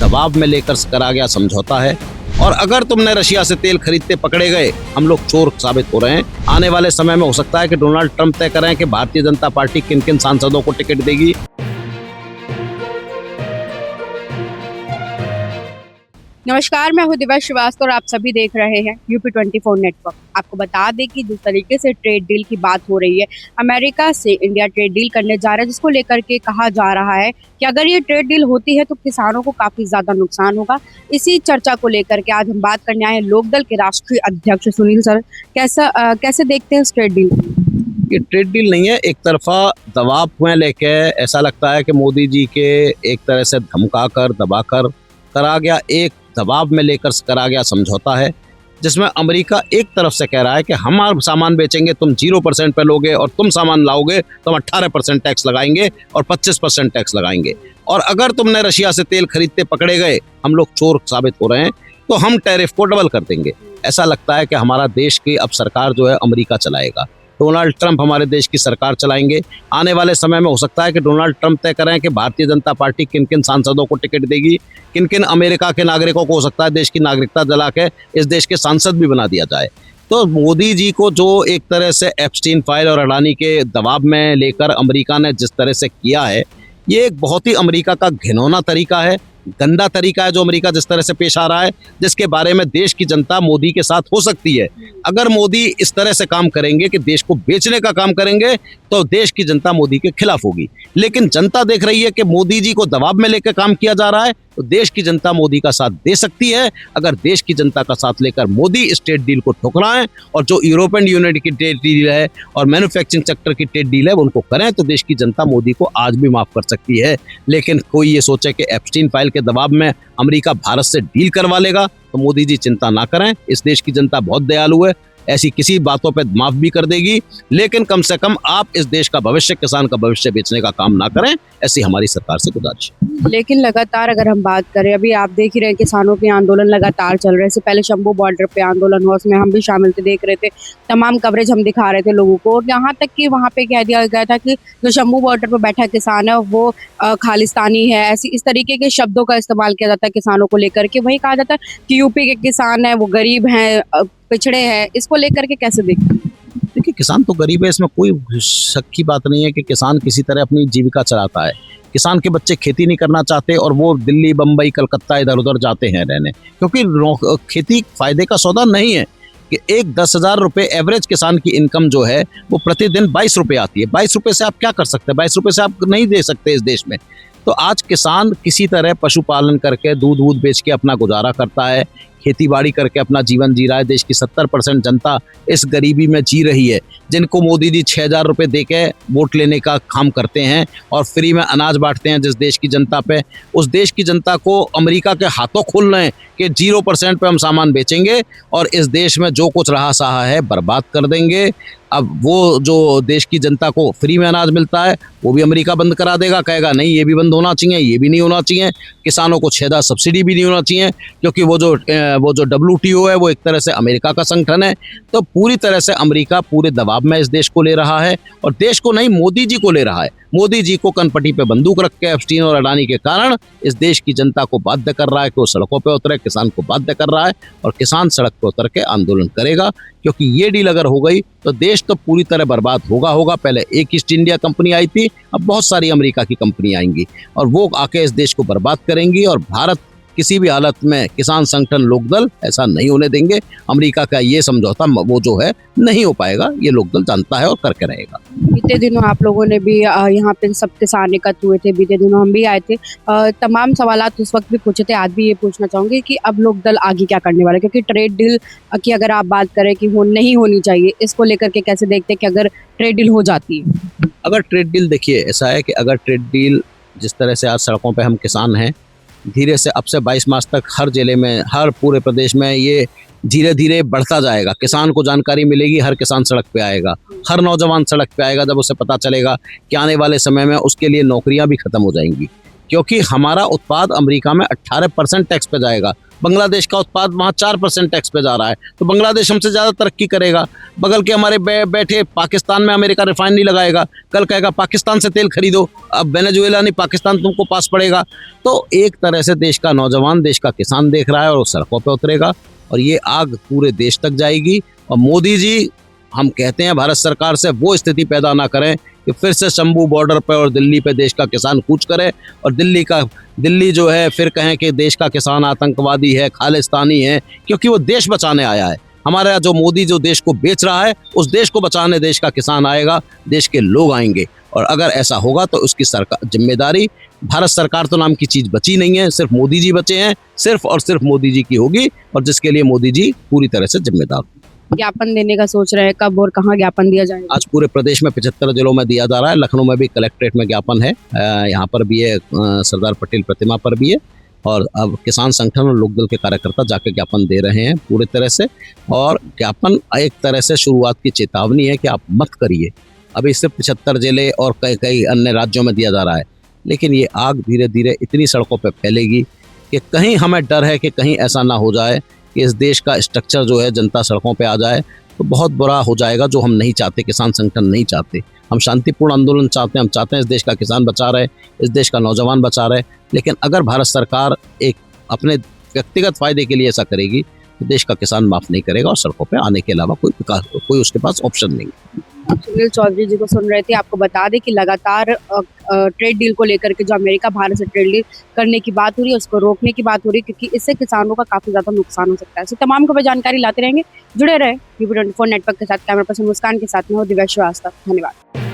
दबाव में लेकर करा गया समझौता है। और अगर तुमने रशिया से तेल खरीदते पकड़े गए, हम लोग चोर साबित हो रहे हैं। आने वाले समय में हो सकता है कि डोनाल्ड ट्रंप तय करें कि भारतीय जनता पार्टी किन किन सांसदों को टिकट देगी। नमस्कार, मैं हूं दिव्या श्रीवास्तव और आप सभी देख रहे हैं यूपी 24 नेटवर्क। आपको बता दें कि जिस तरीके से ट्रेड डील की बात हो रही है, अमेरिका से इंडिया ट्रेड डील करने जा रहा है, जिसको लेकर के कहा जा रहा है कि अगर ये ट्रेड डील होती है तो किसानों को काफी ज्यादा नुकसान होगा। इसी चर्चा को लेकर के आज हम बात करने आए हैं लोकदल के राष्ट्रीय अध्यक्ष सुनील सर। कैसे देखते हैं इस ट्रेड डील? ये ट्रेड डील नहीं है, एक तरफा दबाव में लेके ऐसा लगता है कि मोदी जी के एक तरह से धमकाकर दबाकर करा गया, एक दबाव में लेकर करा गया समझौता है, जिसमें अमेरिका एक तरफ से कह रहा है कि हम सामान बेचेंगे, तुम 0% पे लोगे, और तुम सामान लाओगे तो हम 18% टैक्स लगाएंगे और 25% टैक्स लगाएंगे। और अगर तुमने रशिया से तेल खरीदते पकड़े गए, हम लोग चोर साबित हो रहे हैं, तो हम टैरिफ को डबल कर देंगे। ऐसा लगता है कि हमारा देश की अब सरकार जो है अमेरिका चलाएगा, डोनाल्ड ट्रंप हमारे देश की सरकार चलाएंगे। आने वाले समय में हो सकता है कि डोनाल्ड ट्रंप तय करें कि भारतीय जनता पार्टी किन किन सांसदों को टिकट देगी, किन किन अमेरिका के नागरिकों को हो सकता है देश की नागरिकता दिला के इस देश के सांसद भी बना दिया जाए। तो मोदी जी को जो एक तरह से एप्स्टीन फाइल और अडानी के दबाव में लेकर अमेरिका ने जिस तरह से किया है, ये एक बहुत ही अमेरिका का घिनौना तरीका है, गंदा तरीका है जो अमेरिका जिस तरह से पेश आ रहा है, जिसके बारे में देश की जनता मोदी के साथ हो सकती है। अगर मोदी इस तरह से काम करेंगे कि देश को बेचने का काम करेंगे, तो देश की जनता मोदी के खिलाफ होगी। लेकिन जनता देख रही है कि मोदी जी को दबाव में लेकर काम किया जा रहा है, तो देश की जनता मोदी का साथ दे सकती है। अगर देश की जनता का साथ लेकर मोदी इस ट्रेड डील को ठुकराएं और जो यूरोपियन यूनियन की ट्रेड डील है और मैन्युफैक्चरिंग सेक्टर की ट्रेड डील है उनको करें, तो देश की जनता मोदी को आज भी माफ कर सकती है। लेकिन कोई ये सोचे कि एप्स्टीन फाइल के दबाव में अमेरिका भारत से डील करवा लेगा, तो मोदी जी चिंता ना करें। इस देश की जनता बहुत दयालु है, ऐसी किसी बातों पे माफ भी कर देगी। लेकिन कम से कम आप इस देश का भविष्य, किसान का भविष्य बेचने का काम ना करें, ऐसी हमारी सरकार से गुजारिश है। लेकिन लगातार अगर हम बात करें, अभी आप देख ही रहे हैं किसानों के आंदोलन लगातार चल रहे हैं। इससे पहले शंभू बॉर्डर पे आंदोलन हुआ, उसमें हम भी शामिल थे, देख रहे थे, तमाम कवरेज हम दिखा रहे थे लोगों को। और यहाँ तक कि वहाँ पे कह दिया गया था कि जो शंभू बॉर्डर पे बैठा किसान है वो खालिस्तानी है। ऐसी इस तरीके के शब्दों का इस्तेमाल किया जाता है किसानों को लेकर के। वही कहा जाता है कि यूपी के किसान है वो गरीब हैं, पिछड़े हैं। इसको लेकर के कैसे देखते हैं? देखिए, किसान तो गरीब है, इसमें कोई शक की बात नहीं है कि किसान किसी तरह अपनी जीविका चलाता है। किसान के बच्चे खेती नहीं करना चाहते और वो दिल्ली, बम्बई, कलकत्ता इधर उधर जाते हैं रहने, क्योंकि खेती फायदे का सौदा नहीं है। कि एक 10,000 रुपये एवरेज किसान की इनकम जो है वो प्रतिदिन 22 रुपये आती है। 22 रुपये से आप क्या कर सकते हैं? 22 रुपये से आप नहीं दे सकते इस देश में। तो आज किसान किसी तरह पशुपालन करके दूध बेच के अपना गुजारा करता है, खेती बाड़ी करके अपना जीवन जी रहा है। देश की 70% जनता इस गरीबी में जी रही है, जिनको मोदी जी 6,000 रुपये दे के वोट लेने का काम करते हैं और फ्री में अनाज बांटते हैं जिस देश की जनता पे। उस देश की जनता को अमेरिका के हाथों खोल रहे हैं कि 0% पे हम सामान बेचेंगे और इस देश में जो कुछ रहा सहा है बर्बाद कर देंगे। अब वो जो देश की जनता को फ्री में अनाज मिलता है वो भी अमेरिका बंद करा देगा, कहेगा नहीं ये भी बंद होना चाहिए, ये भी नहीं होना चाहिए। किसानों को 6,000 सब्सिडी भी नहीं होना चाहिए, क्योंकि वो जो WTO है वो एक तरह से अमेरिका का संगठन है। तो पूरी तरह से अमेरिका पूरे दबाव में इस देश को ले रहा है, और देश को नहीं, मोदी जी को ले रहा है। मोदी जी को कनपटी पे बंदूक रख के एप्स्टीन और अडानी के कारण इस देश की जनता को बाध्य कर रहा है कि वो सड़कों पे उतरे, किसान को बाध्य कर रहा है, और किसान सड़क पे उतर के आंदोलन करेगा। क्योंकि ये डील अगर हो गई तो देश तो पूरी तरह बर्बाद होगा। पहले एक ईस्ट इंडिया कंपनी आई थी, अब बहुत सारी अमेरिका की कंपनी आएंगी और वो आके इस देश को बर्बाद करेंगी। और भारत किसी भी हालत में, किसान संगठन लोकदल ऐसा नहीं होने देंगे। अमेरिका का ये समझौता वो जो है नहीं हो पाएगा, ये लोकदल जानता है और करके रहेगा। बीते दिनों आप लोगों ने भी यहाँ पे सब किसान एकत्र हुए थे, बीते दिनों हम भी आए थे, तमाम सवालात उस वक्त भी पूछे थे। आज भी ये पूछना चाहूँगी कि अब लोकदल आगे क्या करने वाला है, क्योंकि ट्रेड डील की अगर आप बात करें कि नहीं होनी चाहिए, इसको लेकर के कैसे देखते हैं कि अगर ट्रेड डील हो जाती है? अगर ट्रेड डील, देखिए ऐसा है कि अगर ट्रेड डील जिस तरह से आज सड़कों पर हम किसान हैं, धीरे से अब से 22 मार्च तक हर जिले में, हर पूरे प्रदेश में ये धीरे धीरे बढ़ता जाएगा। किसान को जानकारी मिलेगी, हर किसान सड़क पे आएगा, हर नौजवान सड़क पे आएगा। जब उसे पता चलेगा कि आने वाले समय में उसके लिए नौकरियां भी खत्म हो जाएंगी, क्योंकि हमारा उत्पाद अमेरिका में 18% टैक्स पे जाएगा। बांग्लादेश का उत्पाद वहाँ 4% टैक्स पे जा रहा है, तो बांग्लादेश हमसे ज़्यादा तरक्की करेगा। बगल के हमारे बैठे पाकिस्तान में अमेरिका रिफाइनरी लगाएगा, कल कहेगा पाकिस्तान से तेल खरीदो, अब वेनेजुएला नहीं पाकिस्तान तुमको पास पड़ेगा। तो एक तरह से देश का नौजवान, देश का किसान देख रहा है और वो सड़कों पर उतरेगा और ये आग पूरे देश तक जाएगी। और मोदी जी, हम कहते हैं भारत सरकार से वो स्थिति पैदा ना करें कि फिर से शंभू बॉर्डर पर और दिल्ली पे देश का किसान कूच करे और दिल्ली जो है फिर कहें कि देश का किसान आतंकवादी है, खालिस्तानी है, क्योंकि वो देश बचाने आया है। हमारा जो मोदी जो देश को बेच रहा है, उस देश को बचाने देश का किसान आएगा, देश के लोग आएंगे। और अगर ऐसा होगा तो उसकी सरकार जिम्मेदारी, भारत सरकार तो नाम की चीज़ बची नहीं है, सिर्फ मोदी जी बचे हैं, सिर्फ और सिर्फ मोदी जी की होगी और जिसके लिए मोदी जी पूरी तरह से जिम्मेदार। ज्ञापन देने का सोच रहे हैं, कब और कहाँ ज्ञापन दिया जाएगा? आज पूरे प्रदेश में 75 जिलों में दिया जा रहा है। लखनऊ में भी कलेक्ट्रेट में ज्ञापन है, यहाँ पर भी है, सरदार पटेल प्रतिमा पर भी है और अब किसान संगठन और लोकदल के कार्यकर्ता जाके ज्ञापन दे रहे हैं पूरे तरह से। और ज्ञापन एक तरह से शुरुआत की चेतावनी है कि आप मत करिए। अभी सिर्फ 75 जिले और कई अन्य राज्यों में दिया जा रहा है, लेकिन ये आग धीरे धीरे इतनी सड़कों पर फैलेगी कि कहीं हमें डर है कि कहीं ऐसा ना हो जाए कि इस देश का स्ट्रक्चर जो है जनता सड़कों पे आ जाए, तो बहुत बुरा हो जाएगा, जो हम नहीं चाहते, किसान संगठन नहीं चाहते। हम शांतिपूर्ण आंदोलन चाहते हैं, हम चाहते हैं इस देश का किसान बचा रहे, इस देश का नौजवान बचा रहे। लेकिन अगर भारत सरकार एक अपने व्यक्तिगत फायदे के लिए ऐसा करेगी तो देश का किसान माफ़ नहीं करेगा और सड़कों पे आने के अलावा कोई उसके पास ऑप्शन नहीं है। आप सुनील चौधरी जी को सुन रहे थे। आपको बता दें कि लगातार ट्रेड डील को लेकर के जो अमेरिका भारत से ट्रेड डील करने की बात हो रही है, उसको रोकने की बात हो रही है, क्योंकि इससे किसानों का काफ़ी ज़्यादा नुकसान हो सकता है। तो तमाम खबर जानकारी लाते रहेंगे, जुड़े रहे टीवी 24 नेटवर्क के साथ। कैमरा पर्सन मुस्कान के साथ में हो दिव्या श्रीवास्तव। धन्यवाद।